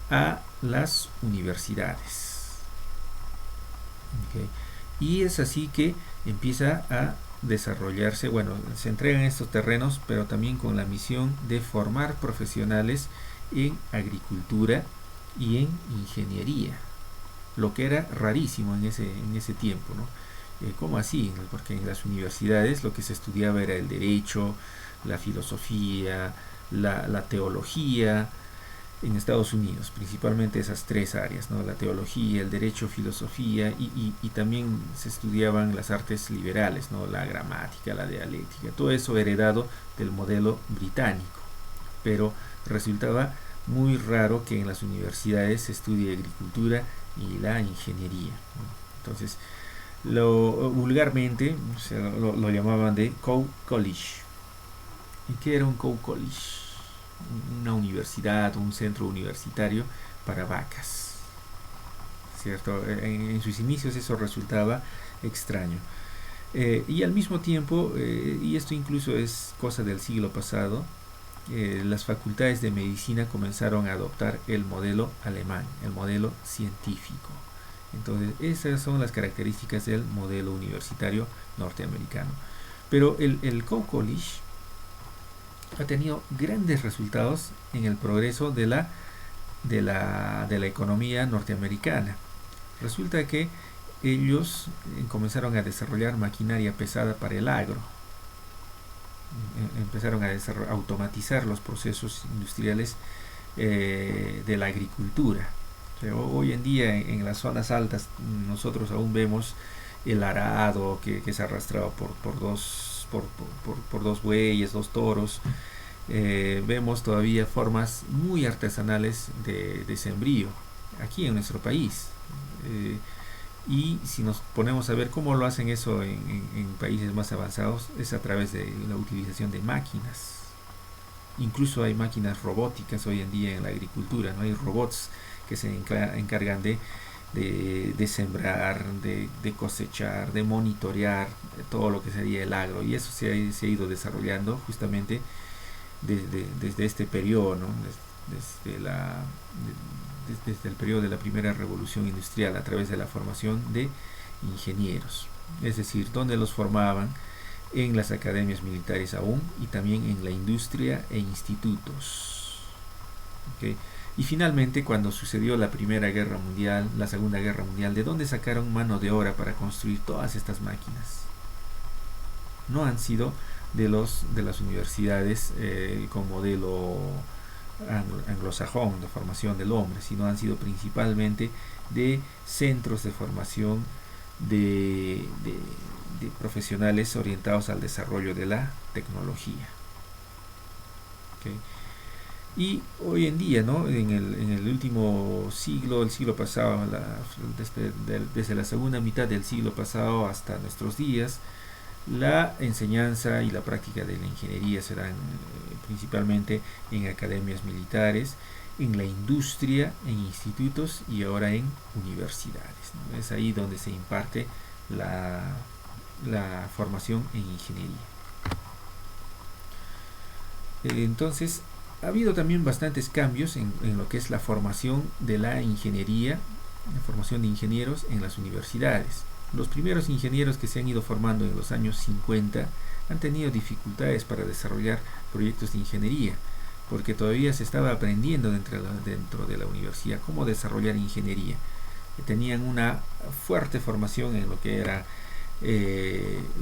a las universidades. ¿Okay? Y es así que empieza a desarrollarse, bueno, se entregan estos terrenos, pero también con la misión de formar profesionales en agricultura y en ingeniería, lo que era rarísimo en ese tiempo, ¿no? ¿Cómo así? Porque en las universidades lo que se estudiaba era el derecho, la filosofía, la teología, en Estados Unidos, principalmente esas tres áreas, ¿no? La teología, el derecho, filosofía y también se estudiaban las artes liberales, ¿no? La gramática, la dialéctica, todo eso heredado del modelo británico, pero resultaba muy raro que en las universidades se estudie agricultura y la ingeniería, ¿no? Entonces, vulgarmente lo llamaban de Cow College. ¿Y qué era un Cow College? Una universidad, un centro universitario para vacas, ¿cierto? En sus inicios eso resultaba extraño. Y al mismo tiempo, y esto incluso es cosa del siglo pasado, las facultades de medicina comenzaron a adoptar el modelo alemán, el modelo científico. Entonces, esas son las características del modelo universitario norteamericano. Pero el Cow College ha tenido grandes resultados en el progreso de la economía norteamericana. Resulta que ellos comenzaron a desarrollar maquinaria pesada para el agro, empezaron a automatizar los procesos industriales de la agricultura. O sea, hoy en día en las zonas altas nosotros aún vemos el arado que es arrastrado por dos bueyes, dos toros. Vemos todavía formas muy artesanales de sembrío aquí en nuestro país. Eh, y si nos ponemos a ver cómo lo hacen eso en países más avanzados, es a través de la utilización de máquinas. Incluso hay máquinas robóticas hoy en día en la agricultura, ¿no? Hay robots que se encargan de sembrar, de cosechar, de monitorear todo lo que sería el agro. Y eso se ha ido desarrollando justamente desde este periodo, ¿no? Desde el periodo de la primera revolución industrial a través de la formación de ingenieros, es decir, donde los formaban en las academias militares aún y también en la industria e institutos. ¿Okay? Y finalmente, cuando sucedió la Primera Guerra Mundial, la Segunda Guerra Mundial, ¿de dónde sacaron mano de obra para construir todas estas máquinas? No han sido de las universidades con modelo anglosajón de formación del hombre, sino han sido principalmente de centros de formación de profesionales orientados al desarrollo de la tecnología. ¿Okay? Y hoy en día, ¿no? En el último siglo, el siglo pasado, desde la segunda mitad del siglo pasado hasta nuestros días, la enseñanza y la práctica de la ingeniería se dan principalmente en academias militares, en la industria, en institutos y ahora en universidades, ¿no? Es ahí donde se imparte la formación en ingeniería. Entonces, ha habido también bastantes cambios en lo que es la formación de la ingeniería, la formación de ingenieros en las universidades. Los primeros ingenieros que se han ido formando en los años 50 han tenido dificultades para desarrollar proyectos de ingeniería, porque todavía se estaba aprendiendo dentro de la universidad cómo desarrollar ingeniería. Tenían una fuerte formación en lo que era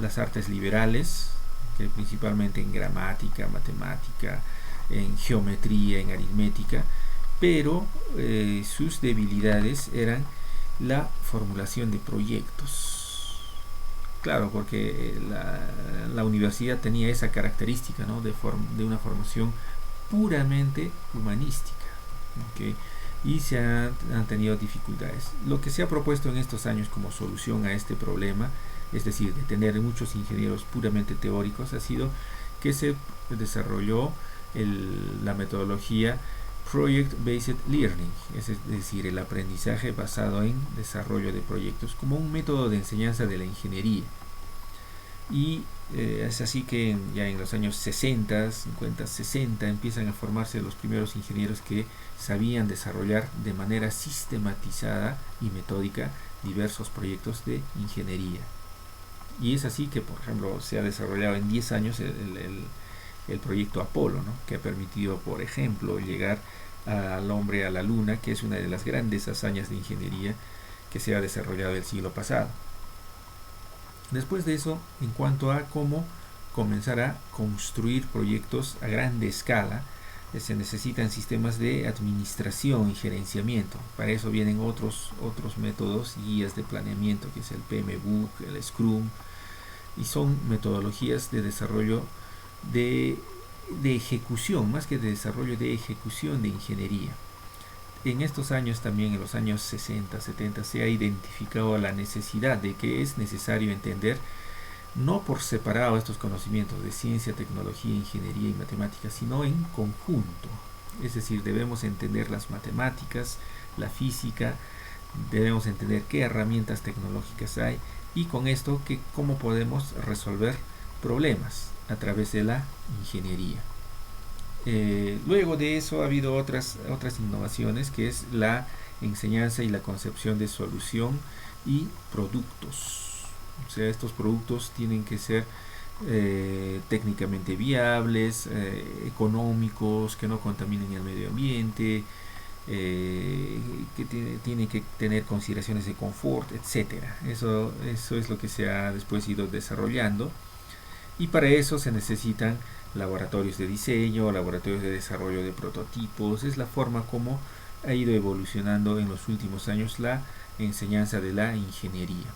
las artes liberales, que principalmente en gramática, matemática, en geometría, en aritmética, pero sus debilidades eran la formulación de proyectos. Claro, porque la universidad tenía esa característica, ¿no? de una formación puramente humanística. ¿Okay? Y han tenido dificultades. Lo que se ha propuesto en estos años como solución a este problema, es decir, de tener muchos ingenieros puramente teóricos, ha sido que se desarrolló la metodología Project Based Learning, es decir, el aprendizaje basado en desarrollo de proyectos, como un método de enseñanza de la ingeniería. y es así que ya en los años 60, 50, 60 empiezan a formarse los primeros ingenieros que sabían desarrollar de manera sistematizada y metódica diversos proyectos de ingeniería. Y es así que, por ejemplo, se ha desarrollado en 10 años el proyecto Apolo, ¿no? Que ha permitido, por ejemplo, llegar al hombre a la luna, que es una de las grandes hazañas de ingeniería que se ha desarrollado el siglo pasado. Después de eso, en cuanto a cómo comenzar a construir proyectos a grande escala, se necesitan sistemas de administración y gerenciamiento. Para eso vienen otros métodos y guías de planeamiento, que es el PMBOK, el Scrum, y son metodologías de desarrollo de ejecución, más que de desarrollo, de ejecución de ingeniería. En estos años también, en los años 60, 70, se ha identificado la necesidad de que es necesario entender no por separado estos conocimientos de ciencia, tecnología, ingeniería y matemáticas, sino en conjunto. Es decir, debemos entender las matemáticas, la física, debemos entender qué herramientas tecnológicas hay y con esto cómo podemos resolver problemas a través de la ingeniería. Luego de eso ha habido otras innovaciones, que es la enseñanza y la concepción de solución y productos. O sea, estos productos tienen que ser técnicamente viables, económicos, que no contaminen el medio ambiente, que tiene que tener consideraciones de confort, etcétera. Eso es lo que se ha después ido desarrollando, y para eso se necesitan laboratorios de diseño, laboratorios de desarrollo de prototipos. Es la forma como ha ido evolucionando en los últimos años la enseñanza de la ingeniería.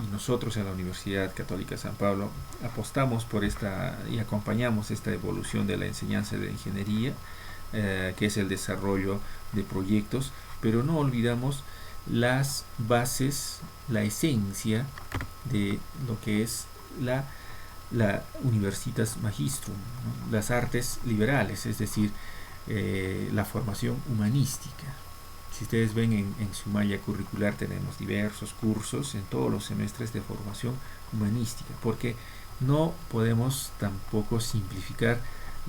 Y nosotros en la Universidad Católica San Pablo apostamos por esta y acompañamos esta evolución de la enseñanza de la ingeniería, que es el desarrollo de proyectos, pero no olvidamos las bases, la esencia de lo que es la Universitas Magistrum, ¿no? Las artes liberales, es decir, la formación humanística. Si ustedes ven en su malla curricular, tenemos diversos cursos en todos los semestres de formación humanística, porque no podemos tampoco simplificar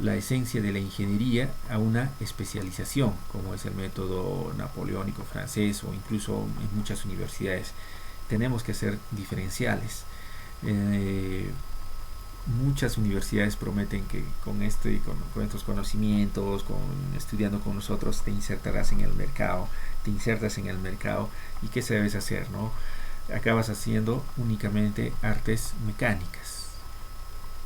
la esencia de la ingeniería a una especialización, como es el método napoleónico francés o incluso en muchas universidades. Tenemos que ser diferenciales. Muchas universidades prometen que con estos conocimientos, estudiando con nosotros, te insertas en el mercado, y ¿qué se debes hacer, no? Acabas haciendo únicamente artes mecánicas,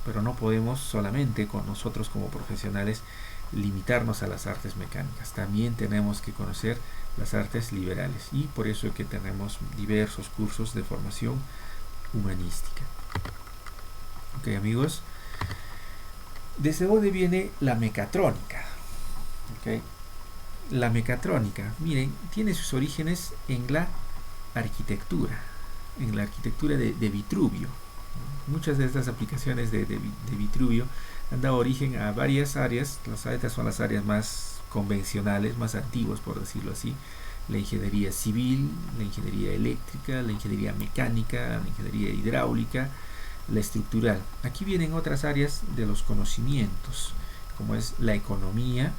pero no podemos solamente con nosotros como profesionales limitarnos a las artes mecánicas. También tenemos que conocer las artes liberales, y por eso es que tenemos diversos cursos de formación humanística. Ok, amigos, ¿desde dónde viene la mecatrónica? Okay. La mecatrónica, miren, tiene sus orígenes en la arquitectura de Vitruvio. Muchas de estas aplicaciones de Vitruvio han dado origen a varias áreas. Estas son las áreas más convencionales, más antiguas, por decirlo así: la ingeniería civil, la ingeniería eléctrica, la ingeniería mecánica, la ingeniería hidráulica, la estructural. Aquí vienen otras áreas de los conocimientos, como es la economía,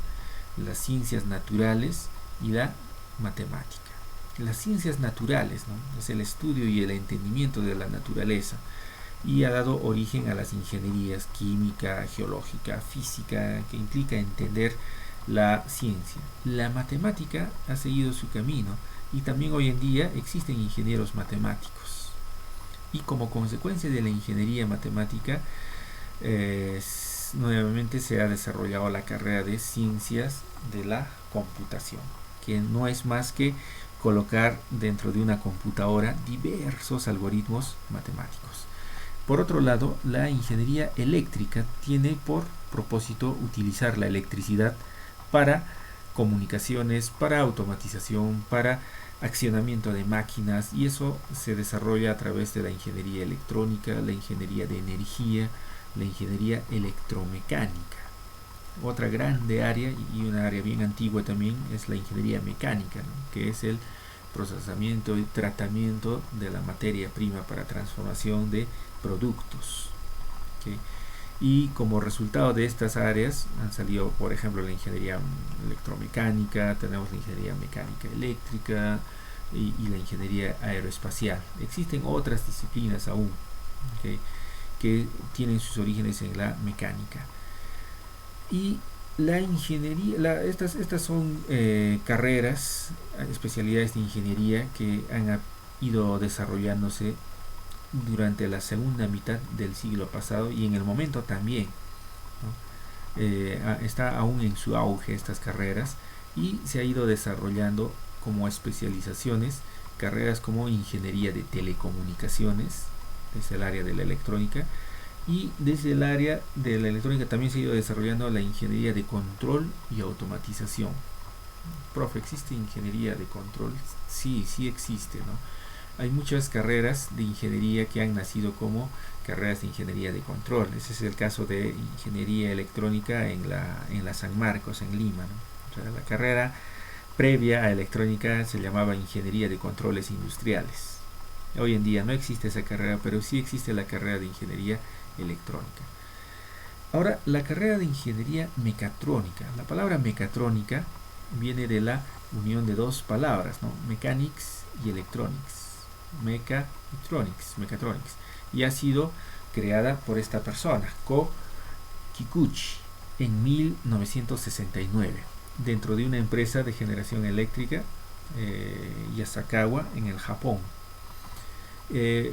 las ciencias naturales y la matemática. Las ciencias naturales, ¿no? Es el estudio y el entendimiento de la naturaleza, y ha dado origen a las ingenierías química, geológica, física, que implica entender la ciencia. La matemática ha seguido su camino, y también hoy en día existen ingenieros matemáticos. Y como consecuencia de la ingeniería matemática, nuevamente se ha desarrollado la carrera de ciencias de la computación, que no es más que colocar dentro de una computadora diversos algoritmos matemáticos. Por otro lado, la ingeniería eléctrica tiene por propósito utilizar la electricidad para comunicaciones, para automatización, para accionamiento de máquinas, y eso se desarrolla a través de la ingeniería electrónica, la ingeniería de energía, la ingeniería electromecánica. Otra grande área, y una área bien antigua también, es la ingeniería mecánica, ¿no? Que es el procesamiento y tratamiento de la materia prima para transformación de productos. ¿ok? Y como resultado de estas áreas han salido, por ejemplo, la ingeniería electromecánica, tenemos la ingeniería mecánica eléctrica y la ingeniería aeroespacial. Existen otras disciplinas aún, ¿ok?, que tienen sus orígenes en la mecánica. Y la ingeniería, estas son carreras, especialidades de ingeniería que han ido desarrollándose durante la segunda mitad del siglo pasado y en el momento también, ¿no? Está aún en su auge estas carreras y se ha ido desarrollando como especializaciones carreras como ingeniería de telecomunicaciones, desde el área de la electrónica, y desde el área de la electrónica también se ha ido desarrollando la ingeniería de control y automatización. Profe, ¿existe ingeniería de control? Sí, sí existe, ¿no? Hay muchas carreras de ingeniería que han nacido como carreras de ingeniería de control. Ese es el caso de ingeniería electrónica en la San Marcos, en Lima, ¿no? O sea, la carrera previa a electrónica se llamaba ingeniería de controles industriales. Hoy en día no existe esa carrera, pero sí existe la carrera de ingeniería electrónica. Ahora, la carrera de ingeniería mecatrónica. La palabra mecatrónica viene de la unión de dos palabras, ¿no? Mechanics y electronics. Mechatronics, y ha sido creada por esta persona, Ko Kikuchi, en 1969, dentro de una empresa de generación eléctrica, Yasakawa, en el Japón.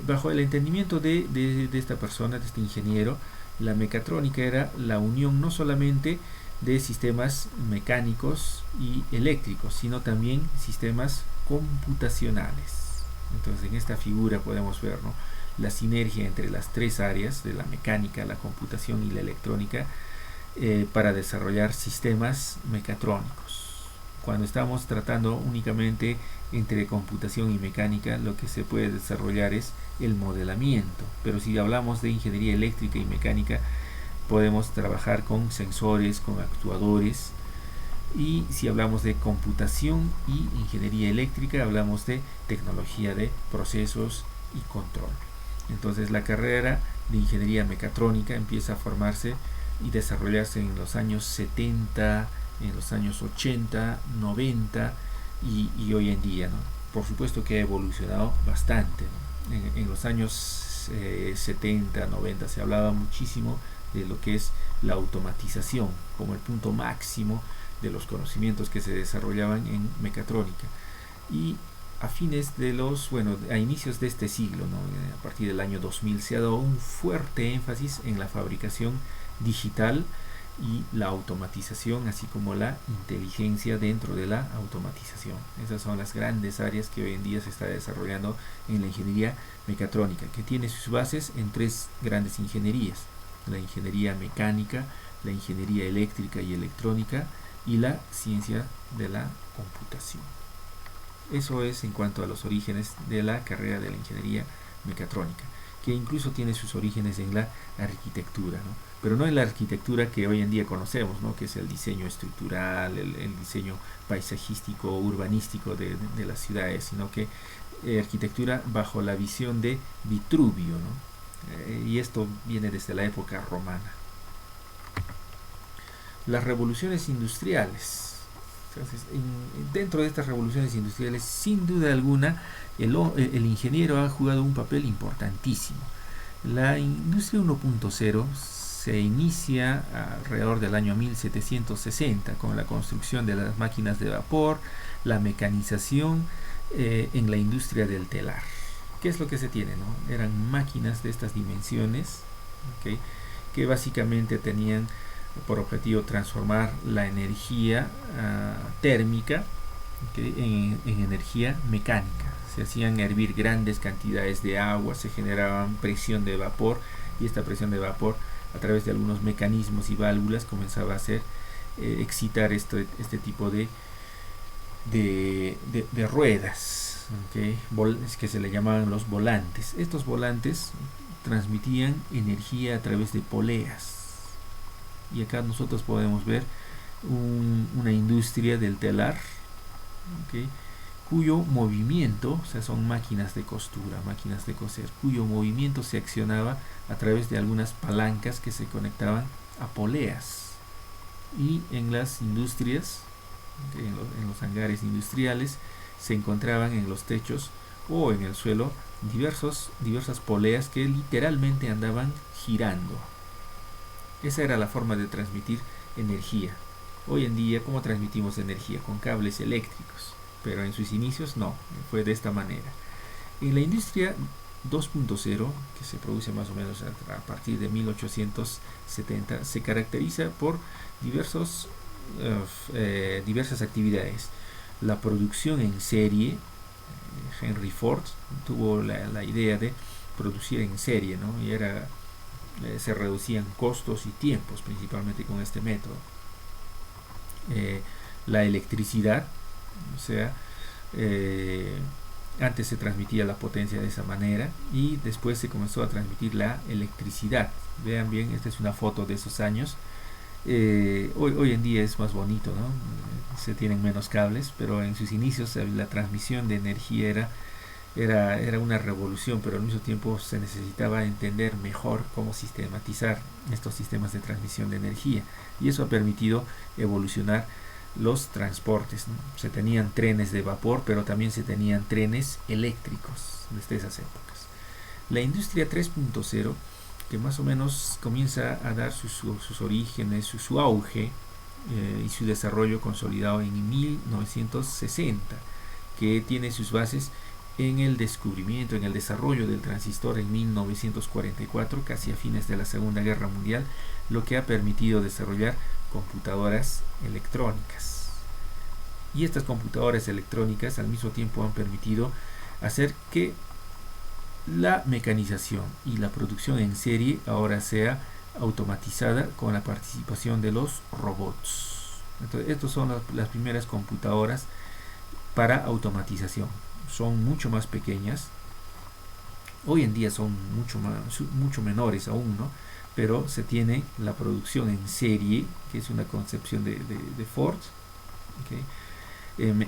Bajo el entendimiento de esta persona, de este ingeniero, la mecatrónica era la unión no solamente de sistemas mecánicos y eléctricos, sino también sistemas computacionales. Entonces en esta figura podemos ver, ¿no?, la sinergia entre las tres áreas de la mecánica, la computación y la electrónica para desarrollar sistemas mecatrónicos. Cuando estamos tratando únicamente entre computación y mecánica, lo que se puede desarrollar es el modelamiento, pero si hablamos de ingeniería eléctrica y mecánica, podemos trabajar con sensores, con actuadores. Y si hablamos de computación y ingeniería eléctrica, hablamos de tecnología de procesos y control. Entonces la carrera de ingeniería mecatrónica empieza a formarse y desarrollarse en los años 70, en los años 80, 90 y hoy en día, ¿no? Por supuesto que ha evolucionado bastante, ¿no? En los años 70, 90 se hablaba muchísimo de lo que es la automatización como el punto máximo de los conocimientos que se desarrollaban en mecatrónica, y a inicios de este siglo, ¿no?, a partir del año 2000 se ha dado un fuerte énfasis en la fabricación digital y la automatización, así como la inteligencia dentro de la automatización. Esas son las grandes áreas que hoy en día se está desarrollando en la ingeniería mecatrónica, que tiene sus bases en tres grandes ingenierías: la ingeniería mecánica, la ingeniería eléctrica y electrónica, y la ciencia de la computación. Eso es en cuanto a los orígenes de la carrera de la ingeniería mecatrónica, que incluso tiene sus orígenes en la arquitectura, ¿no? Pero no en la arquitectura que hoy en día conocemos, ¿no?, que es el diseño estructural, el diseño paisajístico, urbanístico de las ciudades, sino que arquitectura bajo la visión de Vitruvio, ¿no? Y esto viene desde la época romana. Las revoluciones industriales. Entonces, dentro de estas revoluciones industriales, sin duda alguna, el ingeniero ha jugado un papel importantísimo. La industria 1.0 se inicia alrededor del año 1760 con la construcción de las máquinas de vapor, la mecanización en la industria del telar. ¿Qué es lo que se tiene, no? Eran máquinas de estas dimensiones, ¿okay?, que básicamente tenían por objetivo transformar la energía térmica, ¿okay?, en energía mecánica. Se hacían hervir grandes cantidades de agua, se generaban presión de vapor, y esta presión de vapor, a través de algunos mecanismos y válvulas, comenzaba a hacer excitar este tipo de ruedas, ¿okay?, que se le llamaban los volantes. Estos volantes transmitían energía a través de poleas. Y acá nosotros podemos ver una industria del telar, ¿okay?, cuyo movimiento, o sea, son máquinas de costura, máquinas de coser, cuyo movimiento se accionaba a través de algunas palancas que se conectaban a poleas. Y en las industrias, en los hangares industriales, se encontraban en los techos o en el suelo diversas poleas que literalmente andaban girando. Esa era la forma de transmitir energía. Hoy en día, ¿cómo transmitimos energía? Con cables eléctricos, pero en sus inicios no, fue de esta manera. En la industria 2.0, que se produce más o menos a partir de 1870, se caracteriza por diversas actividades. La producción en serie. Henry Ford tuvo la idea de producir en serie, ¿no? Y se reducían costos y tiempos, principalmente con este método. La electricidad, o sea, antes se transmitía la potencia de esa manera y después se comenzó a transmitir la electricidad. Vean bien, esta es una foto de esos años. Hoy en día es más bonito, ¿no? Se tienen menos cables, pero en sus inicios la transmisión de energía era una revolución, pero al mismo tiempo se necesitaba entender mejor cómo sistematizar estos sistemas de transmisión de energía, y eso ha permitido evolucionar los transportes, ¿no? Se tenían trenes de vapor, pero también se tenían trenes eléctricos desde esas épocas. La industria 3.0, que más o menos comienza a dar sus orígenes, su auge y su desarrollo consolidado en 1960, que tiene sus bases en el descubrimiento, en el desarrollo del transistor en 1944, casi a fines de la Segunda Guerra Mundial, lo que ha permitido desarrollar computadoras electrónicas. Y estas computadoras electrónicas al mismo tiempo han permitido hacer que la mecanización y la producción en serie ahora sea automatizada con la participación de los robots. Entonces, estas son las primeras computadoras para automatización. Son mucho más pequeñas. Hoy en día son mucho menores aún, ¿no? Pero se tiene la producción en serie, que es una concepción de Ford, ¿okay?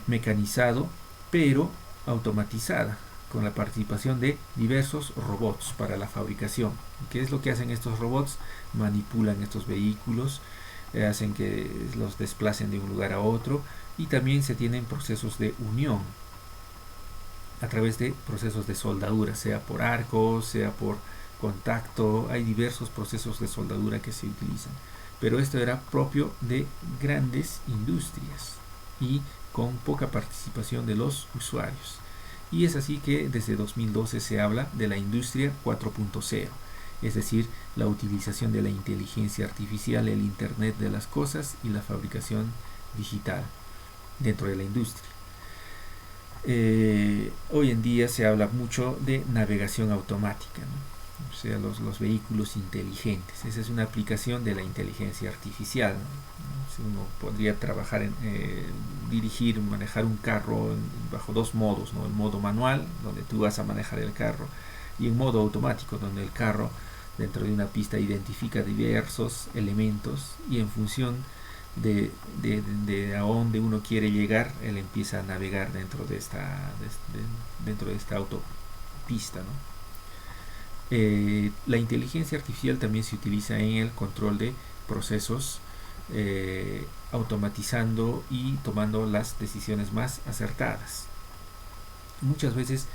Mecanizado, pero automatizada, con la participación de diversos robots para la fabricación. ¿Qué es lo que hacen estos robots? Manipulan estos vehículos, hacen que los desplacen de un lugar a otro, y también se tienen procesos de unión a través de procesos de soldadura, sea por arcos, sea por contacto. Hay diversos procesos de soldadura que se utilizan, pero esto era propio de grandes industrias y con poca participación de los usuarios. Y es así que desde 2012 se habla de la industria 4.0, es decir, la utilización de la inteligencia artificial, el Internet de las cosas y la fabricación digital dentro de la industria. Hoy en día se habla mucho de navegación automática, ¿no? O sea, los vehículos inteligentes. Esa es una aplicación de la inteligencia artificial, ¿no? Uno podría trabajar dirigir, manejar un carro bajo dos modos, ¿no? El modo manual, donde tú vas a manejar el carro, y en modo automático, donde el carro dentro de una pista identifica diversos elementos y en función de a dónde uno quiere llegar, él empieza a navegar dentro de esta autopista, ¿no? La inteligencia artificial también se utiliza en el control de procesos, automatizando y tomando las decisiones más acertadas. Muchas veces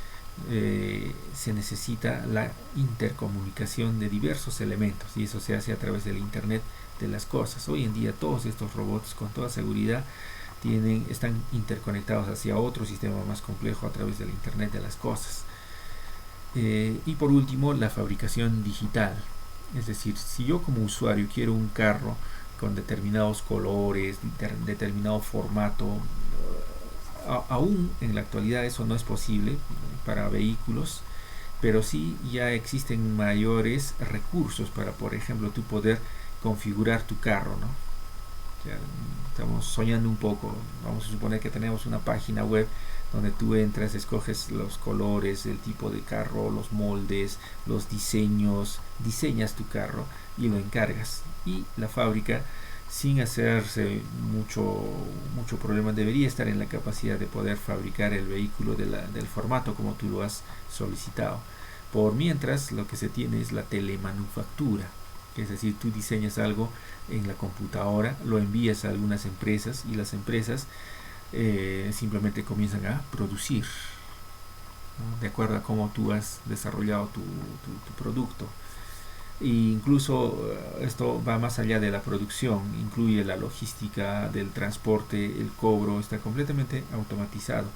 se necesita la intercomunicación de diversos elementos, y eso se hace a través del Internet de las cosas. Hoy en día todos estos robots con toda seguridad están interconectados hacia otro sistema más complejo a través del Internet de las cosas. Y por último, la fabricación digital. Es decir, si yo como usuario quiero un carro con determinados colores, determinado formato, aún en la actualidad eso no es posible para vehículos, pero sí ya existen mayores recursos para, por ejemplo, tú poder configurar tu carro, ¿no? Ya estamos soñando un poco. Vamos a suponer que tenemos una página web donde tú entras, escoges los colores, el tipo de carro, los moldes, los diseños, diseñas tu carro y lo encargas, y la fábrica sin hacerse mucho problema. Debería estar en la capacidad de poder fabricar el vehículo del formato como tú lo has solicitado. Por mientras, lo que se tiene es la telemanufactura, es decir, tú diseñas algo en la computadora, lo envías a algunas empresas y las empresas simplemente comienzan a producir, ¿no? De acuerdo a cómo tú has desarrollado tu producto. E incluso esto va más allá de la producción, incluye la logística del transporte, el cobro, está completamente automatizado.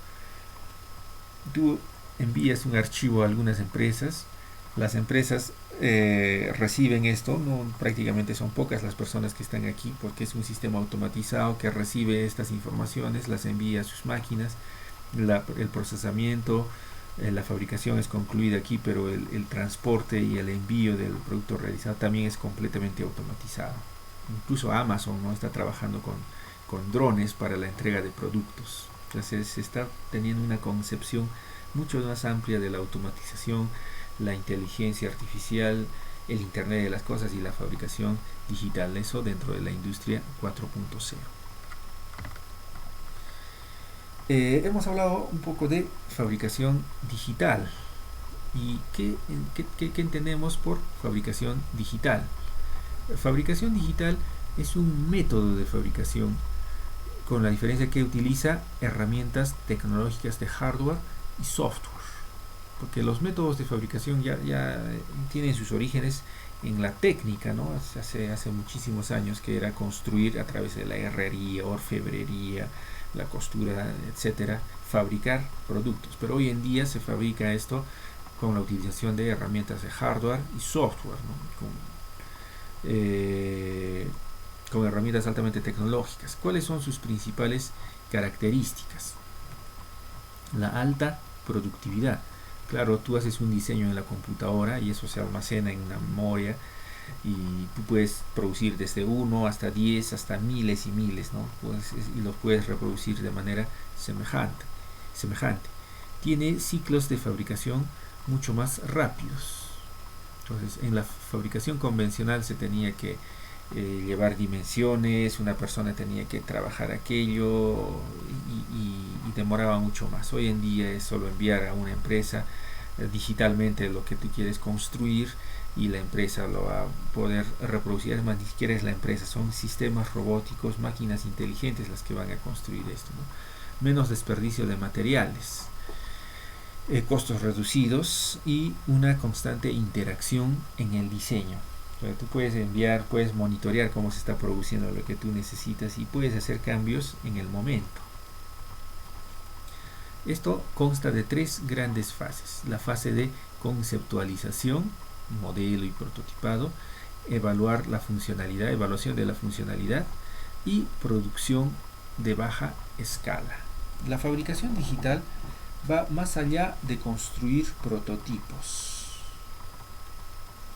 Tú envías un archivo a algunas empresas, las empresas reciben esto, no, prácticamente son pocas las personas que están aquí porque es un sistema automatizado que recibe estas informaciones, las envía a sus máquinas, el procesamiento, la fabricación es concluida aquí, pero el transporte y el envío del producto realizado también es completamente automatizado. Incluso Amazon no está trabajando con drones para la entrega de productos. Entonces se está teniendo una concepción mucho más amplia de la automatización, la inteligencia artificial, el Internet de las cosas y la fabricación digital, eso dentro de la industria 4.0. Hemos hablado un poco de fabricación digital y qué entendemos por fabricación digital. Fabricación digital es un método de fabricación con la diferencia que utiliza herramientas tecnológicas de hardware y software, porque los métodos de fabricación ya tienen sus orígenes en la técnica, ¿no? Hace muchísimos años, que era construir a través de la herrería, orfebrería, la costura, etcétera, fabricar productos. Pero hoy en día se fabrica esto con la utilización de herramientas de hardware y software, ¿no? Con herramientas altamente tecnológicas. ¿Cuáles son sus principales características? La alta productividad. Claro, tú haces un diseño en la computadora y eso se almacena en una memoria y tú puedes producir desde 1 hasta 10 hasta miles y miles, ¿no? Y los puedes reproducir de manera semejante. Tiene ciclos de fabricación mucho más rápidos. Entonces, en la fabricación convencional se tenía que llevar dimensiones, una persona tenía que trabajar aquello y demoraba mucho más. Hoy en día es solo enviar a una empresa digitalmente lo que tú quieres construir y la empresa lo va a poder reproducir. Además, ni siquiera es la empresa, son sistemas robóticos, máquinas inteligentes las que van a construir esto, ¿no? Menos desperdicio de materiales, costos reducidos y una constante interacción en el diseño. O sea, tú puedes enviar, puedes monitorear cómo se está produciendo lo que tú necesitas y puedes hacer cambios en el momento. Esto consta de 3 grandes fases: la fase de conceptualización, modelo y prototipado, evaluación de la funcionalidad y producción de baja escala. La fabricación digital va más allá de construir prototipos,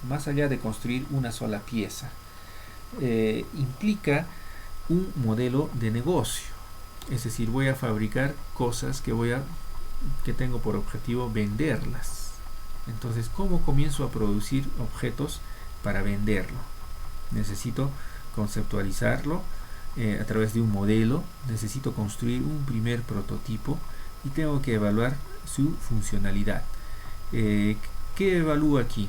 más allá de construir una sola pieza. Implica un modelo de negocio, es decir, voy a fabricar cosas que tengo por objetivo venderlas. Entonces, ¿cómo comienzo a producir objetos para venderlo? Necesito conceptualizarlo a través de un modelo, necesito construir un primer prototipo y tengo que evaluar su funcionalidad. ¿Qué evalúo aquí?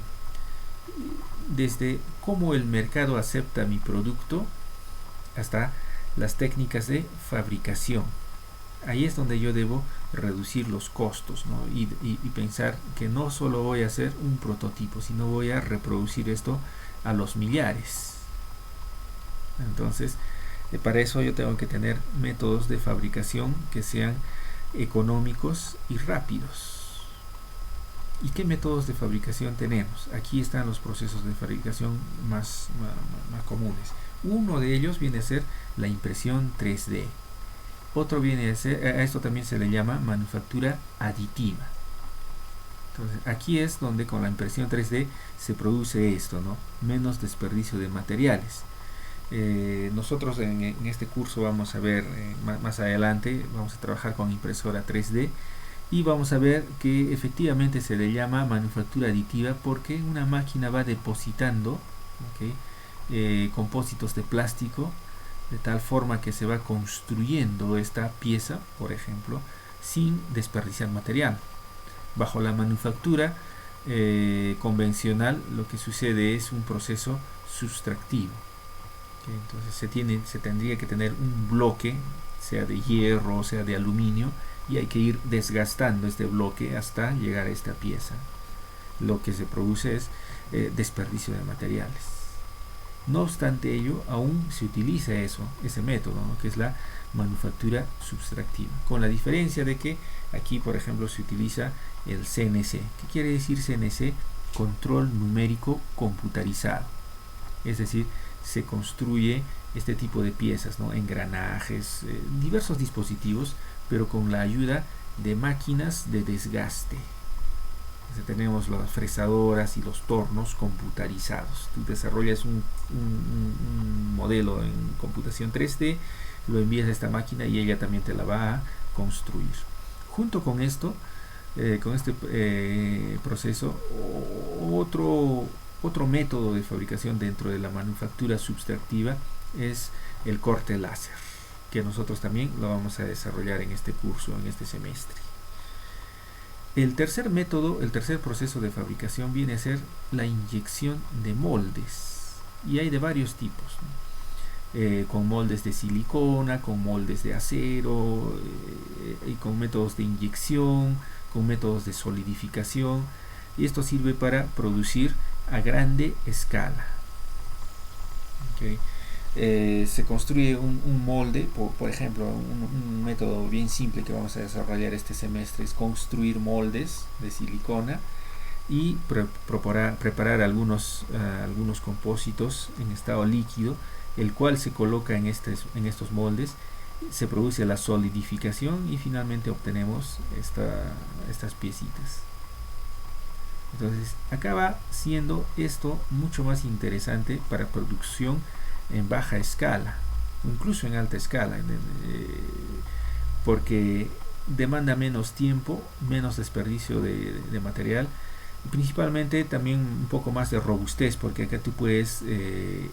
Desde cómo el mercado acepta mi producto hasta las técnicas de fabricación. Ahí es donde yo debo reducir los costos, ¿no? y pensar que no solo voy a hacer un prototipo, sino voy a reproducir esto a los millares. Entonces, para eso yo tengo que tener métodos de fabricación que sean económicos y rápidos. ¿Y qué métodos de fabricación tenemos? Aquí están los procesos de fabricación más comunes. Uno de ellos viene a ser la impresión 3D. Otro viene a ser, a esto también se le llama manufactura aditiva. Entonces, aquí es donde con la impresión 3D se produce esto, ¿no? Menos desperdicio de materiales. Nosotros en este curso vamos a ver más adelante, vamos a trabajar con impresora 3D y vamos a ver que efectivamente se le llama manufactura aditiva porque una máquina va depositando, ¿okay? Compósitos de plástico de tal forma que se va construyendo esta pieza, por ejemplo, sin desperdiciar material. Bajo la manufactura convencional, lo que sucede es un proceso sustractivo. Entonces se tendría que tener un bloque, sea de hierro o sea de aluminio, y hay que ir desgastando este bloque hasta llegar a esta pieza. Lo que se produce es desperdicio de materiales. No obstante ello, aún se utiliza ese método, ¿no? Que es la manufactura subtractiva, con la diferencia de que aquí, por ejemplo, se utiliza el CNC. ¿Qué quiere decir CNC? Control numérico computarizado. Es decir, se construye este tipo de piezas, ¿no? Engranajes, diversos dispositivos, pero con la ayuda de máquinas de desgaste. Tenemos las fresadoras y los tornos computarizados. Tú desarrollas un modelo en computación 3D, lo envías a esta máquina y ella también te la va a construir. Junto con esto, con este proceso, otro método de fabricación dentro de la manufactura subtractiva es el corte láser, que nosotros también lo vamos a desarrollar en este curso, en este semestre. El tercer método, el tercer proceso de fabricación viene a ser la inyección de moldes, y hay de varios tipos, ¿no? Con moldes de silicona, con moldes de acero, y con métodos de inyección, con métodos de solidificación, y esto sirve para producir a grande escala. ¿Okay? Se construye un molde, por ejemplo, un método bien simple que vamos a desarrollar este semestre es construir moldes de silicona y preparar algunos compósitos en estado líquido, el cual se coloca en estos moldes, se produce la solidificación y finalmente obtenemos estas piecitas. Entonces acaba siendo esto mucho más interesante para producción en baja escala, incluso en alta escala, porque demanda menos tiempo, menos desperdicio de material, y principalmente también un poco más de robustez, porque acá tú puedes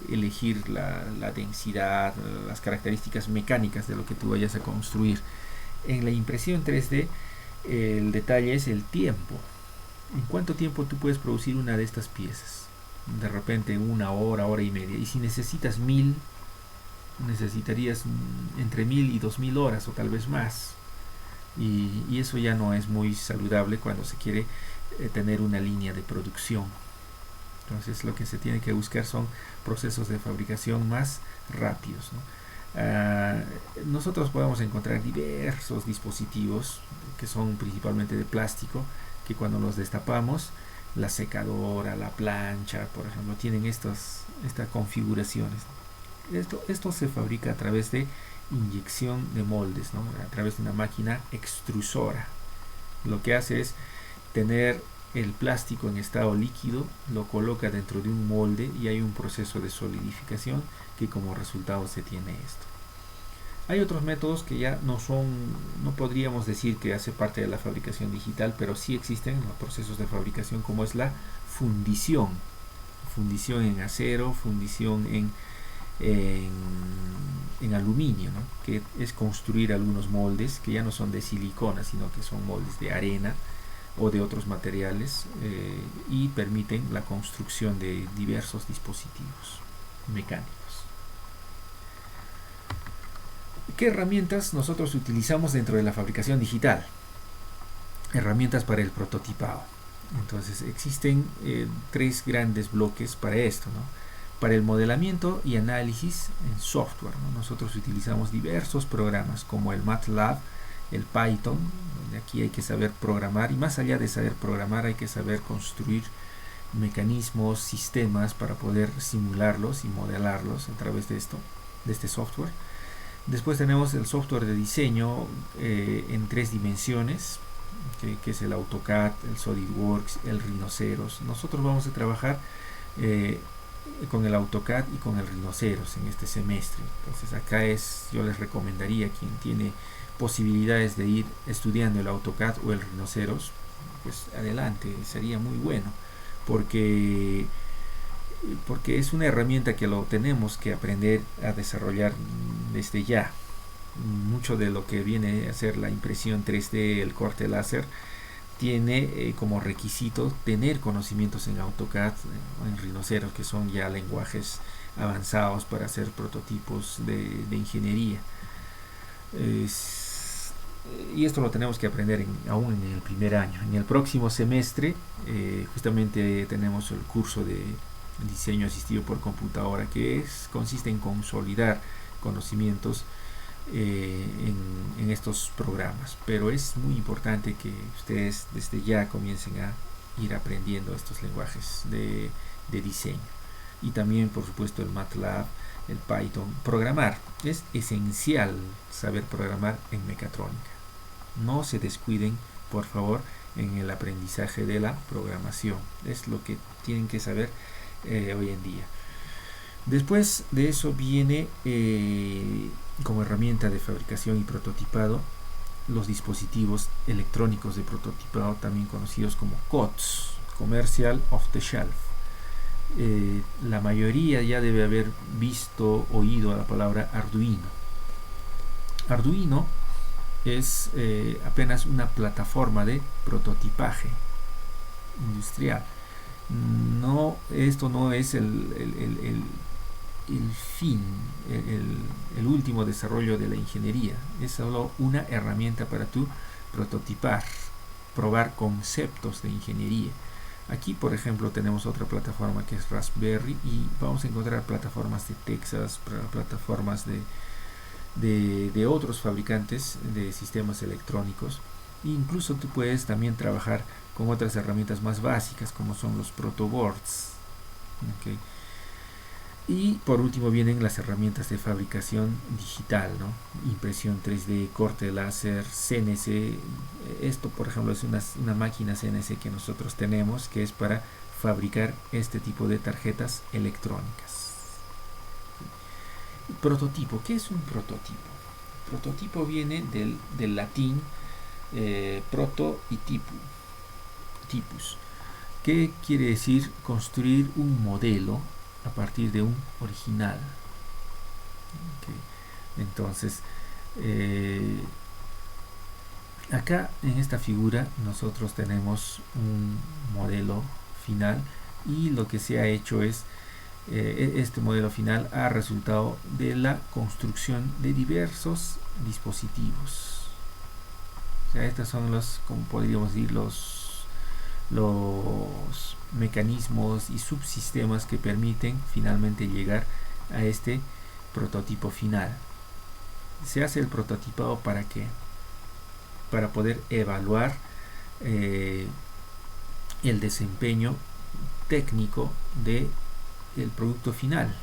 elegir la densidad, las características mecánicas de lo que tú vayas a construir. En la impresión 3D el detalle es el tiempo. ¿En cuánto tiempo tú puedes producir una de estas piezas? De repente 1 hora, hora y media. Y si necesitas 1000, necesitarías entre 1000 y 2000 horas o tal vez más. Y eso ya no es muy saludable cuando se quiere tener una línea de producción. Entonces lo que se tiene que buscar son procesos de fabricación más rápidos, ¿no? Nosotros podemos encontrar diversos dispositivos que son principalmente de plástico, que cuando los destapamos, la secadora, la plancha, por ejemplo, tienen estas configuraciones. Esto se fabrica a través de inyección de moldes, ¿no? A través de una máquina extrusora. Lo que hace es tener el plástico en estado líquido, lo coloca dentro de un molde y hay un proceso de solidificación que como resultado se tiene esto. Hay otros métodos que ya no podríamos decir que hace parte de la fabricación digital, pero sí existen los procesos de fabricación, como es la fundición en acero, fundición en aluminio, ¿no? Que es construir algunos moldes que ya no son de silicona, sino que son moldes de arena o de otros materiales, y permiten la construcción de diversos dispositivos mecánicos. ¿Qué herramientas nosotros utilizamos dentro de la fabricación digital? Herramientas para el prototipado. Entonces existen 3 grandes bloques para esto, ¿no? Para el modelamiento y análisis en software, ¿no? Nosotros utilizamos diversos programas como el MATLAB, el Python, donde aquí hay que saber programar, y más allá de saber programar hay que saber construir mecanismos, sistemas para poder simularlos y modelarlos a través de este software. Después tenemos el software de diseño en 3 dimensiones, que es el AutoCAD, el SolidWorks, el Rhinoceros. Nosotros vamos a trabajar con el AutoCAD y con el Rhinoceros en este semestre. Entonces acá yo les recomendaría a quien tiene posibilidades de ir estudiando el AutoCAD o el Rhinoceros, pues adelante, sería muy bueno, porque porque es una herramienta que lo tenemos que aprender a desarrollar desde ya. Mucho de lo que viene a ser la impresión 3D, el corte láser, tiene como requisito tener conocimientos en AutoCAD o en Rhinoceros, que son ya lenguajes avanzados para hacer prototipos de ingeniería. Y esto lo tenemos que aprender aún en el primer año. En el próximo semestre justamente tenemos el curso de diseño asistido por computadora, que consiste en consolidar conocimientos en estos programas, pero es muy importante que ustedes desde ya comiencen a ir aprendiendo estos lenguajes de diseño, y también por supuesto el MATLAB, el Python. Programar es esencial, saber programar en mecatrónica. No se descuiden, por favor, en el aprendizaje de la programación. Es lo que tienen que saber hoy en día. Después de eso viene como herramienta de fabricación y prototipado los dispositivos electrónicos de prototipado, también conocidos como COTS, Commercial Off the Shelf. La mayoría ya debe haber visto, oído la palabra Arduino. Arduino es apenas una plataforma de prototipaje industrial. Esto no es el fin, el último desarrollo de la ingeniería. Es solo una herramienta para tú prototipar, probar conceptos de ingeniería. Aquí, por ejemplo, tenemos otra plataforma que es Raspberry, y vamos a encontrar plataformas de Texas, plataformas de otros fabricantes de sistemas electrónicos. Incluso tú puedes también trabajar con otras herramientas más básicas, como son los protoboards. ¿Okay? Y por último vienen las herramientas de fabricación digital, ¿no? Impresión 3D, corte láser, CNC. Esto, por ejemplo, es una máquina CNC que nosotros tenemos, que es para fabricar este tipo de tarjetas electrónicas. Prototipo. ¿Qué es un prototipo? Prototipo viene del latín proto y tipus. ¿Qué quiere decir? Construir un modelo a partir de un original. Okay. Entonces, acá en esta figura nosotros tenemos un modelo final, y lo que se ha hecho es este modelo final ha resultado de la construcción de diversos dispositivos. O sea, estos son como podríamos decir, los mecanismos y subsistemas que permiten finalmente llegar a este prototipo final. Se hace el prototipado ¿para qué? Para poder evaluar el desempeño técnico del producto final.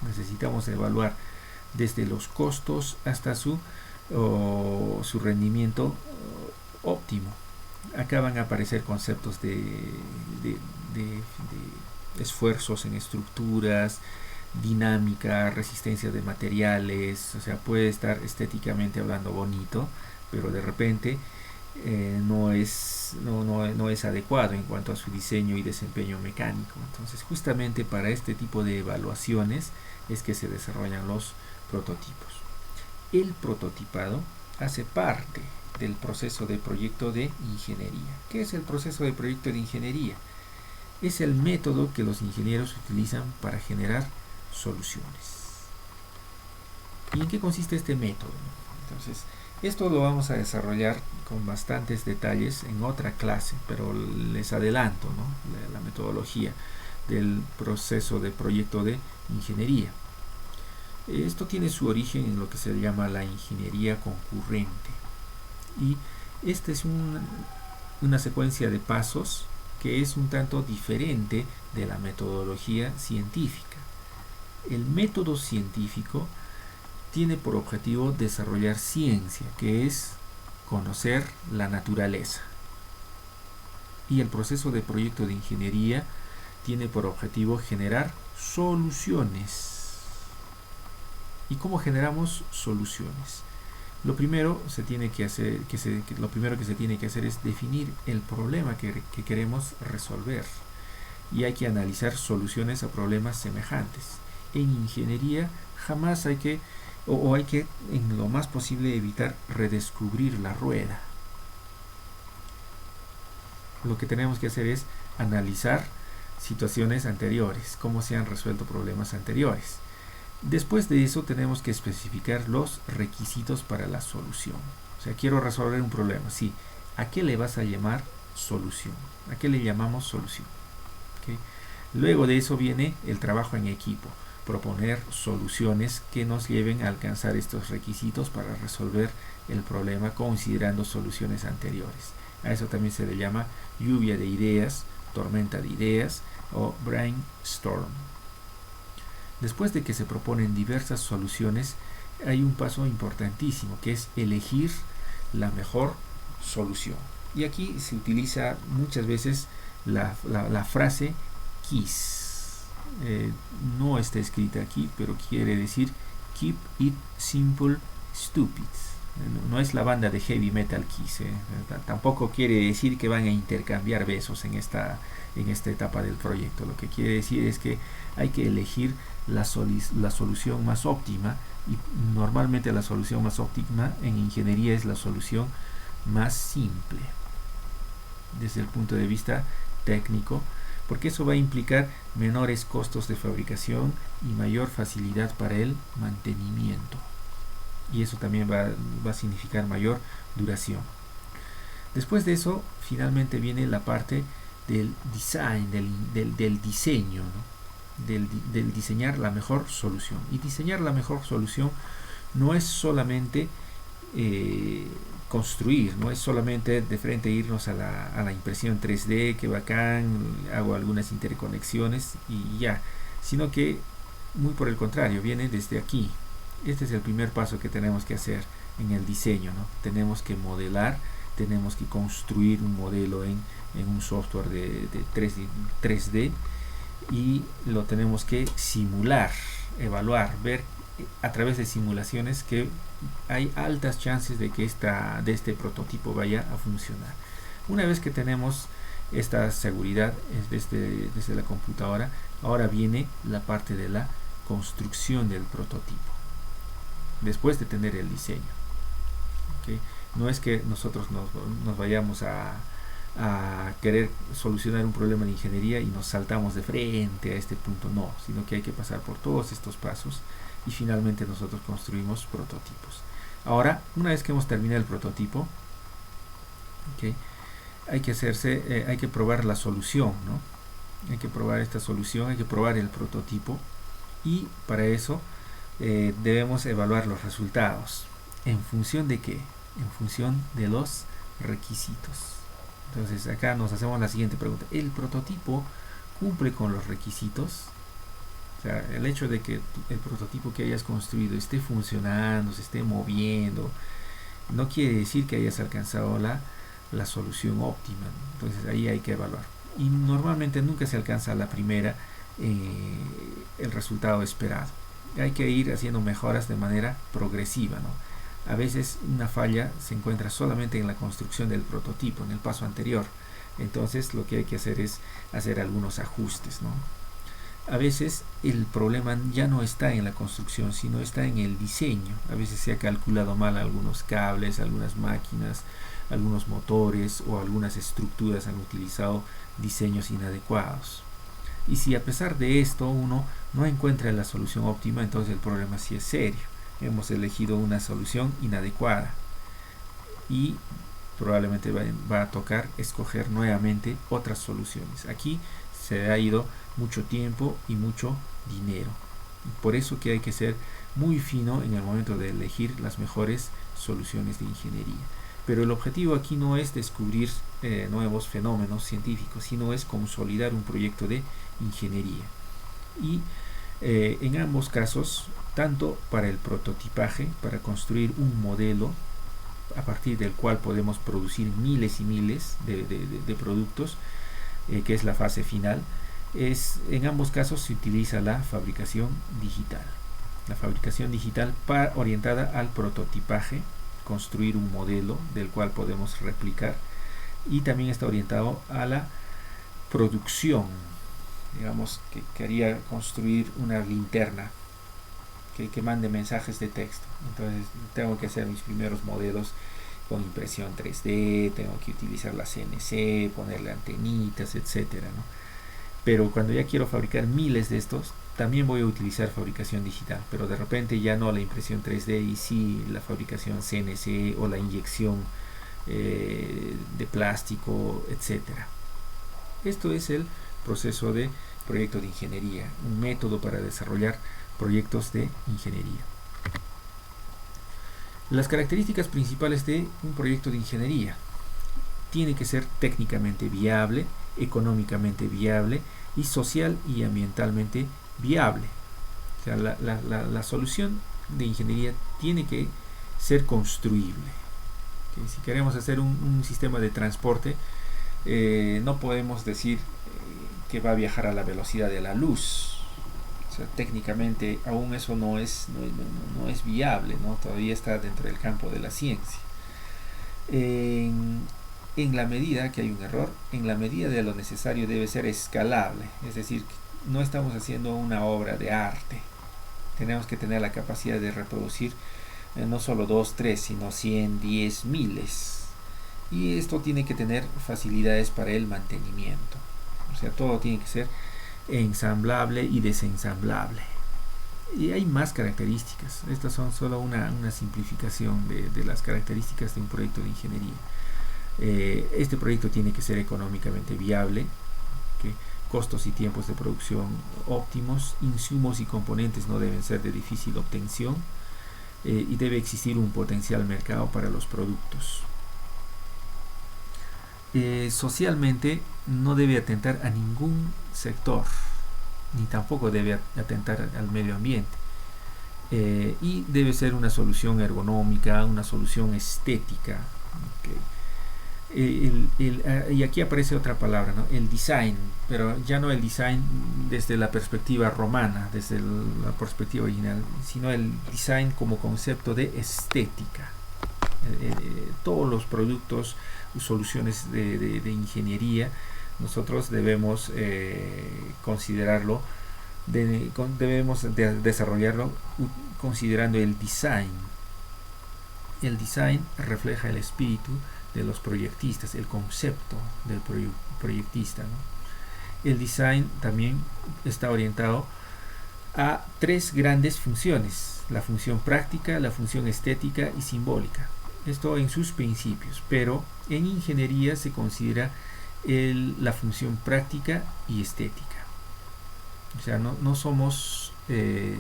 Necesitamos evaluar desde los costos hasta su rendimiento óptimo. Acá van a aparecer conceptos de esfuerzos en estructuras, dinámica, resistencia de materiales. O sea, puede estar estéticamente hablando bonito, pero de repente no es adecuado en cuanto a su diseño y desempeño mecánico. Entonces, justamente para este tipo de evaluaciones es que se desarrollan los prototipos. El prototipado hace parte del proceso de proyecto de ingeniería. ¿Qué es el proceso de proyecto de ingeniería? Es el método que los ingenieros utilizan para generar soluciones. ¿Y en qué consiste este método? Entonces, esto lo vamos a desarrollar con bastantes detalles en otra clase, pero les adelanto, ¿no? La metodología del proceso de proyecto de ingeniería. Esto tiene su origen en lo que se llama la ingeniería concurrente, y esta es una secuencia de pasos que es un tanto diferente de la metodología científica. El método científico tiene por objetivo desarrollar ciencia, que es conocer la naturaleza. Y el proceso de proyecto de ingeniería tiene por objetivo generar soluciones. ¿Y cómo generamos soluciones? Lo primero que se tiene que hacer es definir el problema que queremos resolver. y hay que analizar soluciones a problemas semejantes. En ingeniería jamás hay que, o hay que en lo más posible evitar redescubrir la rueda. Lo que tenemos que hacer es analizar situaciones anteriores, cómo se han resuelto problemas anteriores. Después de eso tenemos que especificar los requisitos para la solución. O sea, quiero resolver un problema. Sí, ¿a qué le vas a llamar solución? ¿A qué le llamamos solución? ¿Okay? Luego de eso viene el trabajo en equipo. Proponer soluciones que nos lleven a alcanzar estos requisitos para resolver el problema considerando soluciones anteriores. A eso también se le llama lluvia de ideas, tormenta de ideas o brainstorm. Después de que se proponen diversas soluciones, hay un paso importantísimo que es elegir la mejor solución. Y aquí se utiliza muchas veces la frase KISS. No está escrita aquí, pero quiere decir Keep It Simple, Stupid. No es la banda de heavy metal Kiss. Tampoco quiere decir que van a intercambiar besos en esta etapa del proyecto. Lo que quiere decir es que hay que elegir la solución más óptima, y normalmente la solución más óptima en ingeniería es la solución más simple desde el punto de vista técnico, porque eso va a implicar menores costos de fabricación y mayor facilidad para el mantenimiento, y eso también va a significar mayor duración. Después de eso finalmente viene la parte del design, del diseño, ¿no? del diseñar la mejor solución. Y diseñar la mejor solución no es solamente construir, no es solamente de frente irnos a la impresión 3D, que bacán, hago algunas interconexiones y ya, sino que muy por el contrario, viene desde aquí. Este es el primer paso que tenemos que hacer en el diseño, ¿no? Tenemos que modelar, tenemos que construir un modelo en un software de 3D y lo tenemos que simular, evaluar, ver a través de simulaciones que hay altas chances de que este prototipo vaya a funcionar. Una vez que tenemos esta seguridad desde la computadora, ahora viene la parte de la construcción del prototipo después de tener el diseño. ¿Okay? No es que nosotros nos vayamos a querer solucionar un problema de ingeniería y nos saltamos de frente a este punto, no, sino que hay que pasar por todos estos pasos y finalmente nosotros construimos prototipos. Ahora, una vez que hemos terminado el prototipo, ¿okay? hay que probar la solución, ¿no? Hay que probar esta solución, hay que probar el prototipo, y para eso debemos evaluar los resultados. ¿En función de qué? En función de los requisitos. Entonces acá nos hacemos la siguiente pregunta: ¿el prototipo cumple con los requisitos? O sea, el hecho de que el prototipo que hayas construido esté funcionando, se esté moviendo, no quiere decir que hayas alcanzado la solución óptima. Entonces ahí hay que evaluar. Y normalmente nunca se alcanza a la primera el resultado esperado. Hay que ir haciendo mejoras de manera progresiva, ¿no? A veces una falla se encuentra solamente en la construcción del prototipo, en el paso anterior. Entonces lo que hay que hacer es hacer algunos ajustes, ¿no? A veces el problema ya no está en la construcción, sino está en el diseño. A veces se ha calculado mal algunos cables, algunas máquinas, algunos motores o algunas estructuras han utilizado diseños inadecuados. Y si a pesar de esto uno no encuentra la solución óptima, entonces el problema sí es serio. Hemos elegido una solución inadecuada y probablemente va a tocar escoger nuevamente otras soluciones. Aquí se ha ido mucho tiempo y mucho dinero. Por eso que hay que ser muy fino en el momento de elegir las mejores soluciones de ingeniería. Pero el objetivo aquí no es descubrir nuevos fenómenos científicos, sino es consolidar un proyecto de ingeniería. Y en ambos casos, tanto para el prototipaje, para construir un modelo a partir del cual podemos producir miles y miles de productos, que es la fase final, en ambos casos se utiliza la fabricación digital. La fabricación digital orientada al prototipaje, construir un modelo del cual podemos replicar, y también está orientado a la producción digamos que quería construir una linterna que mande mensajes de texto. Entonces tengo que hacer mis primeros modelos con impresión 3D, tengo que utilizar la CNC, ponerle antenitas, etcétera, ¿no? Pero cuando ya quiero fabricar miles de estos, también voy a utilizar fabricación digital, pero de repente ya no la impresión 3D y sí la fabricación CNC o la inyección de plástico, etcétera. Esto es el proceso de proyecto de ingeniería, un método para desarrollar proyectos de ingeniería. Las características principales de un proyecto de ingeniería: tiene que ser técnicamente viable, económicamente viable y social y ambientalmente viable. O sea, la solución de ingeniería tiene que ser construible. ¿Okay? Si queremos hacer un sistema de transporte, no podemos decir que va a viajar a la velocidad de la luz. O sea, técnicamente aún eso no es viable, ¿no? Todavía está dentro del campo de la ciencia. En la medida que hay un error, en la medida de lo necesario debe ser escalable. Es decir, no estamos haciendo una obra de arte. Tenemos que tener la capacidad de reproducir no solo 2, 3, sino 100, 10, miles. Y esto tiene que tener facilidades para el mantenimiento. O sea, todo tiene que ser ensamblable y desensamblable. Y hay más características. Estas son solo una simplificación de las características de un proyecto de ingeniería. Este proyecto tiene que ser económicamente viable, ¿okay? Costos y tiempos de producción óptimos, insumos y componentes no deben ser de difícil obtención, y debe existir un potencial mercado para los productos. Socialmente no debe atentar a ningún sector, ni tampoco debe atentar al medio ambiente, y debe ser una solución ergonómica, una solución estética. Okay. Y aquí aparece otra palabra, ¿no? El design, pero ya no el design desde la perspectiva romana, desde la perspectiva original, sino el design como concepto de estética. Todos los productos, soluciones de ingeniería, nosotros debemos considerarlo, debemos desarrollarlo considerando el design. El design refleja el espíritu de los proyectistas, el concepto del proyectista, ¿no? El design también está orientado a 3 grandes funciones: la función práctica, la función estética y simbólica. Esto en sus principios, pero en ingeniería se considera la función práctica y estética. O sea, no somos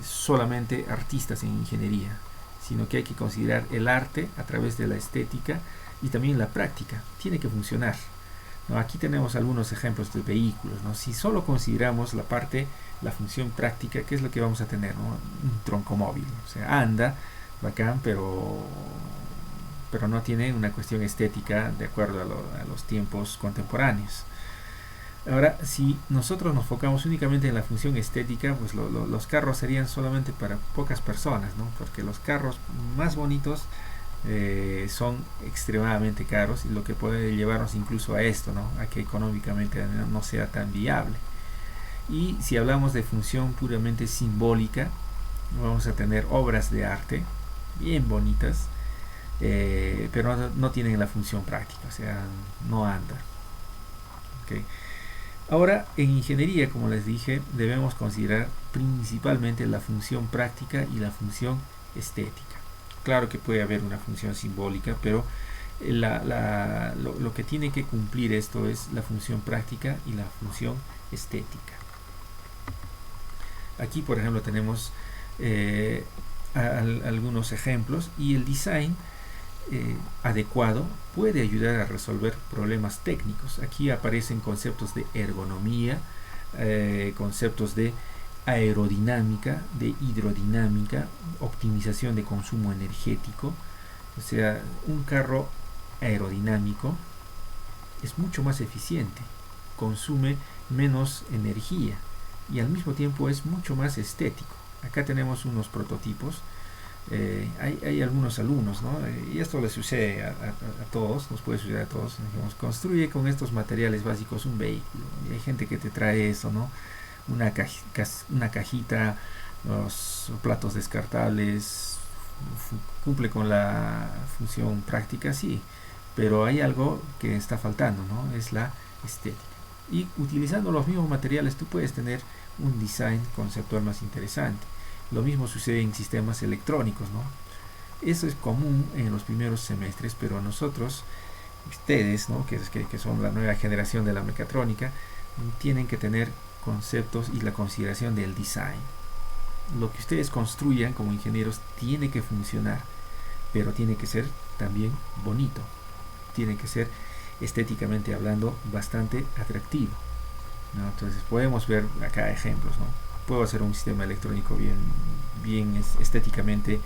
solamente artistas en ingeniería, sino que hay que considerar el arte a través de la estética y también la práctica. Tiene que funcionar, ¿no? Aquí tenemos algunos ejemplos de vehículos, ¿no? Si solo consideramos la función práctica, ¿qué es lo que vamos a tener, ¿no? Un troncomóvil. O sea, anda, bacán, pero no tiene una cuestión estética de acuerdo a los tiempos contemporáneos. Ahora, si nosotros nos enfocamos únicamente en la función estética, pues los carros serían solamente para pocas personas, ¿no? Porque los carros más bonitos son extremadamente caros, y lo que puede llevarnos incluso a esto, ¿no? A que económicamente no sea tan viable. Y si hablamos de función puramente simbólica, vamos a tener obras de arte bien bonitas, pero no tienen la función práctica, o sea, no andan. ¿Okay? Ahora, en ingeniería, como les dije, debemos considerar principalmente la función práctica y la función estética. Claro que puede haber una función simbólica, pero lo que tiene que cumplir esto es la función práctica y la función estética. Aquí, por ejemplo, tenemos algunos ejemplos, y el design adecuado puede ayudar a resolver problemas técnicos. Aquí aparecen conceptos de ergonomía, conceptos de aerodinámica, de hidrodinámica, optimización de consumo energético. O sea, un carro aerodinámico es mucho más eficiente, consume menos energía y al mismo tiempo es mucho más estético. Acá tenemos unos prototipos. Hay algunos alumnos, ¿no? Y esto les sucede a todos, nos puede suceder a todos. Digamos, construye con estos materiales básicos un vehículo, y hay gente que te trae eso, ¿no? una cajita, los platos descartables, cumple con la función práctica, sí, pero hay algo que está faltando, ¿no? Es la estética. Y utilizando los mismos materiales tú puedes tener un design conceptual más interesante. Lo mismo sucede en sistemas electrónicos, ¿no? Eso es común en los primeros semestres, pero a nosotros, ustedes, ¿no? que son la nueva generación de la mecatrónica, tienen que tener conceptos y la consideración del design. Lo que ustedes construyan como ingenieros tiene que funcionar, pero tiene que ser también bonito, tiene que ser estéticamente hablando bastante atractivo, ¿no? Entonces podemos ver acá ejemplos, ¿no? Puedo hacer un sistema electrónico bien estéticamente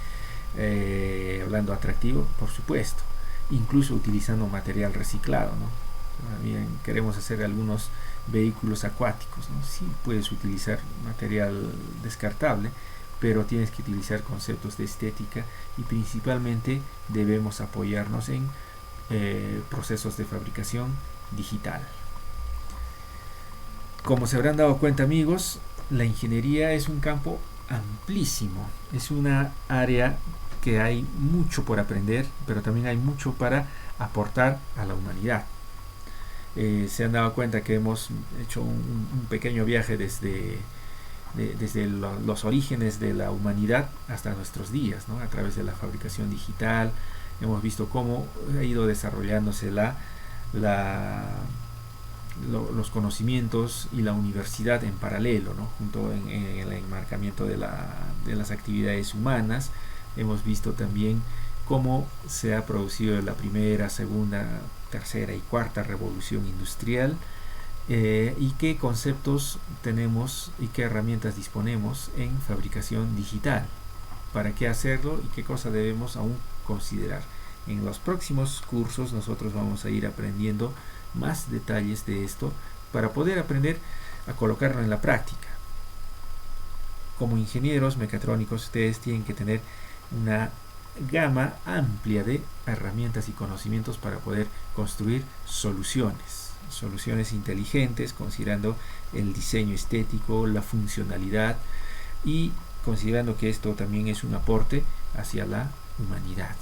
hablando atractivo, por supuesto, incluso utilizando material reciclado, ¿no? También queremos hacer algunos vehículos acuáticos, ¿no? Sí puedes utilizar material descartable, pero tienes que utilizar conceptos de estética y principalmente debemos apoyarnos en procesos de fabricación digital. Como se habrán dado cuenta, amigos, la ingeniería es un campo amplísimo, es una área que hay mucho por aprender, pero también hay mucho para aportar a la humanidad. Se han dado cuenta que hemos hecho un pequeño viaje desde los orígenes de la humanidad hasta nuestros días, ¿no? A través de la fabricación digital. Hemos visto cómo ha ido desarrollándose los conocimientos y la universidad en paralelo, ¿no? Junto en el enmarcamiento de las actividades humanas. Hemos visto también cómo se ha producido la primera, segunda, tercera y cuarta revolución industrial, y qué conceptos tenemos y qué herramientas disponemos en fabricación digital, para qué hacerlo y qué cosa debemos aún considerar. En los próximos cursos nosotros vamos a ir aprendiendo más detalles de esto para poder aprender a colocarlo en la práctica. Como ingenieros mecatrónicos ustedes tienen que tener una gama amplia de herramientas y conocimientos para poder construir soluciones inteligentes, considerando el diseño estético, la funcionalidad y considerando que esto también es un aporte hacia la humanidad.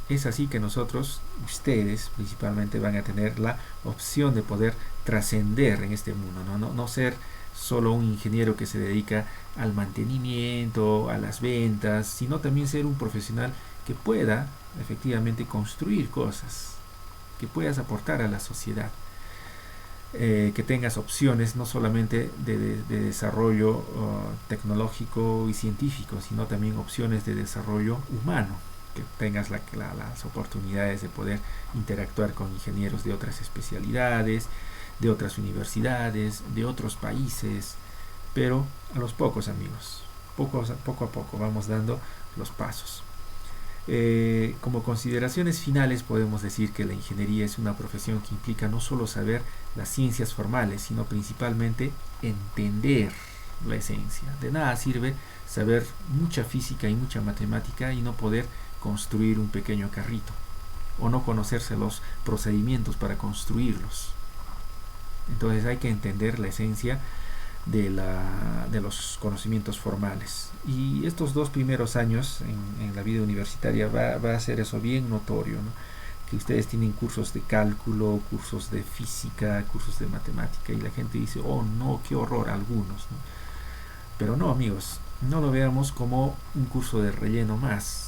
Es así que ustedes principalmente van a tener la opción de poder trascender en este mundo, no ser solo un ingeniero que se dedica al mantenimiento, a las ventas, sino también ser un profesional que pueda efectivamente construir cosas, que puedas aportar a la sociedad, que tengas opciones no solamente de desarrollo tecnológico y científico, sino también opciones de desarrollo humano, que tengas las oportunidades de poder interactuar con ingenieros de otras especialidades, de otras universidades, de otros países, pero a los pocos, amigos, poco a poco vamos dando los pasos. Como consideraciones finales podemos decir que la ingeniería es una profesión que implica no solo saber las ciencias formales, sino principalmente entender la esencia. De nada sirve saber mucha física y mucha matemática y no poder construir un pequeño carrito, o no conocerse los procedimientos para construirlos. Entonces hay que entender la esencia de los conocimientos formales, y estos 2 primeros años en la vida universitaria va a ser eso bien notorio, ¿no? Que ustedes tienen cursos de cálculo, cursos de física, cursos de matemática, y la gente dice, oh no, qué horror, algunos, ¿no? Pero no, amigos, no lo veamos como un curso de relleno más.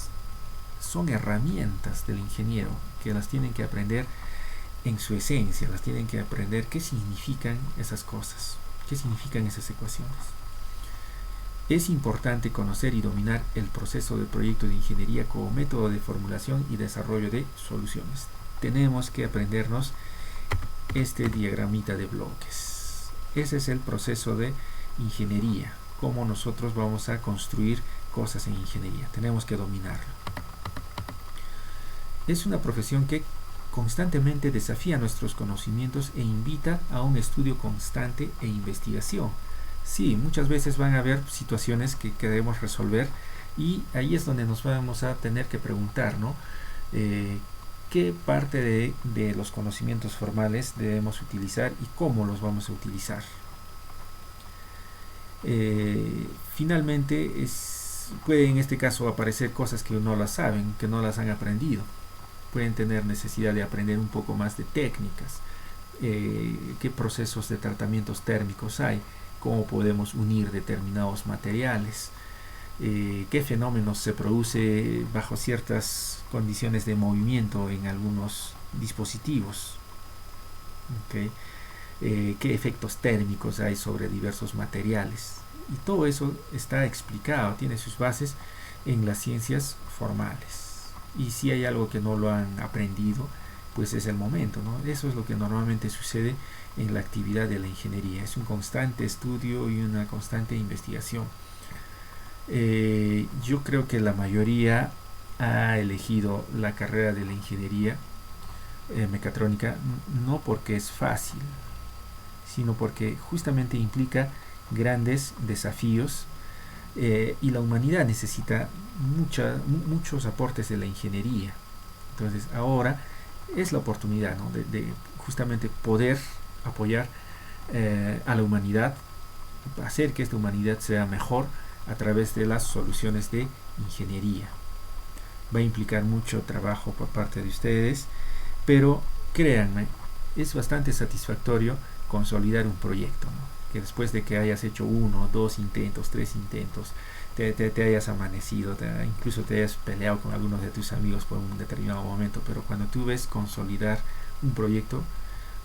Son herramientas del ingeniero que las tienen que aprender en su esencia, las tienen que aprender qué significan esas cosas, qué significan esas ecuaciones. Es importante conocer y dominar el proceso del proyecto de ingeniería como método de formulación y desarrollo de soluciones. Tenemos que aprendernos este diagramita de bloques. Ese es el proceso de ingeniería, cómo nosotros vamos a construir cosas en ingeniería. Tenemos que dominarlo. Es una profesión que constantemente desafía nuestros conocimientos e invita a un estudio constante e investigación. Sí, muchas veces van a haber situaciones que debemos resolver, y ahí es donde nos vamos a tener que preguntar, ¿no? ¿Qué parte de los conocimientos formales debemos utilizar y cómo los vamos a utilizar? Finalmente puede en este caso aparecer cosas que no las saben, que no las han aprendido. Pueden tener necesidad de aprender un poco más de técnicas, qué procesos de tratamientos térmicos hay, cómo podemos unir determinados materiales, qué fenómenos se produce bajo ciertas condiciones de movimiento en algunos dispositivos, ¿okay? Qué efectos térmicos hay sobre diversos materiales. Y todo eso está explicado, tiene sus bases en las ciencias formales. Y si hay algo que no lo han aprendido, pues es el momento, ¿no? Eso es lo que normalmente sucede en la actividad de la ingeniería. Es un constante estudio y una constante investigación. Yo creo que la mayoría ha elegido la carrera de la ingeniería mecatrónica no porque es fácil, sino porque justamente implica grandes desafíos, y la humanidad necesita muchos aportes de la ingeniería. Entonces ahora es la oportunidad, ¿no? de justamente poder apoyar a la humanidad, hacer que esta humanidad sea mejor a través de las soluciones de ingeniería. Va a implicar mucho trabajo por parte de ustedes, pero créanme, es bastante satisfactorio consolidar un proyecto, ¿no? Que después de que hayas hecho 1, 2 intentos, 3 intentos, te hayas amanecido, incluso te hayas peleado con algunos de tus amigos por un determinado momento, pero cuando tú ves consolidar un proyecto,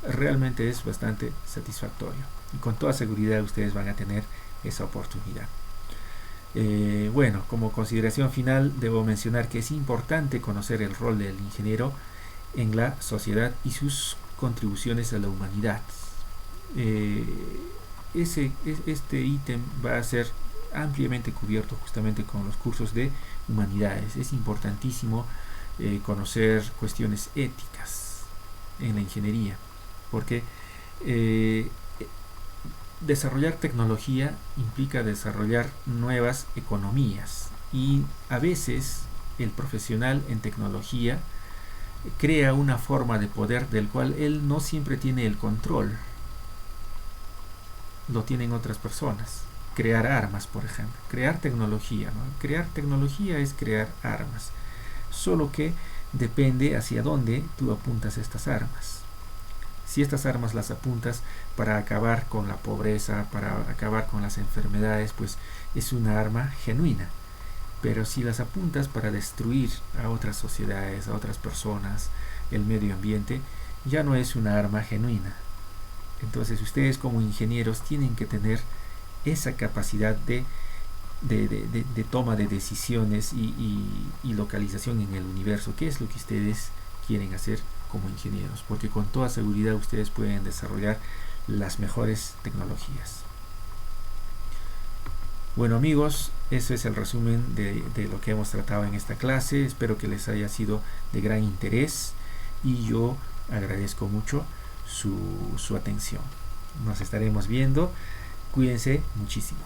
realmente es bastante satisfactorio. Y con toda seguridad ustedes van a tener esa oportunidad. Bueno, como consideración final, debo mencionar que es importante conocer el rol del ingeniero en la sociedad y sus contribuciones a la humanidad. Este ítem va a ser ampliamente cubierto justamente con los cursos de humanidades. Es importantísimo conocer cuestiones éticas en la ingeniería, porque desarrollar tecnología implica desarrollar nuevas economías, y a veces el profesional en tecnología crea una forma de poder del cual él no siempre tiene el control, lo tienen otras personas. Crear armas, por ejemplo, crear tecnología, ¿no? Crear tecnología es crear armas, solo que depende hacia dónde tú apuntas estas armas. Si estas armas las apuntas para acabar con la pobreza, para acabar con las enfermedades, pues es una arma genuina. Pero si las apuntas para destruir a otras sociedades, a otras personas, el medio ambiente, ya no es una arma genuina. Entonces ustedes como ingenieros tienen que tener esa capacidad de toma de decisiones y localización en el universo. ¿Qué es lo que ustedes quieren hacer como ingenieros? Porque con toda seguridad ustedes pueden desarrollar las mejores tecnologías. Bueno amigos, eso es el resumen de lo que hemos tratado en esta clase. Espero que les haya sido de gran interés y yo agradezco mucho su atención. Nos estaremos viendo. Cuídense muchísimo.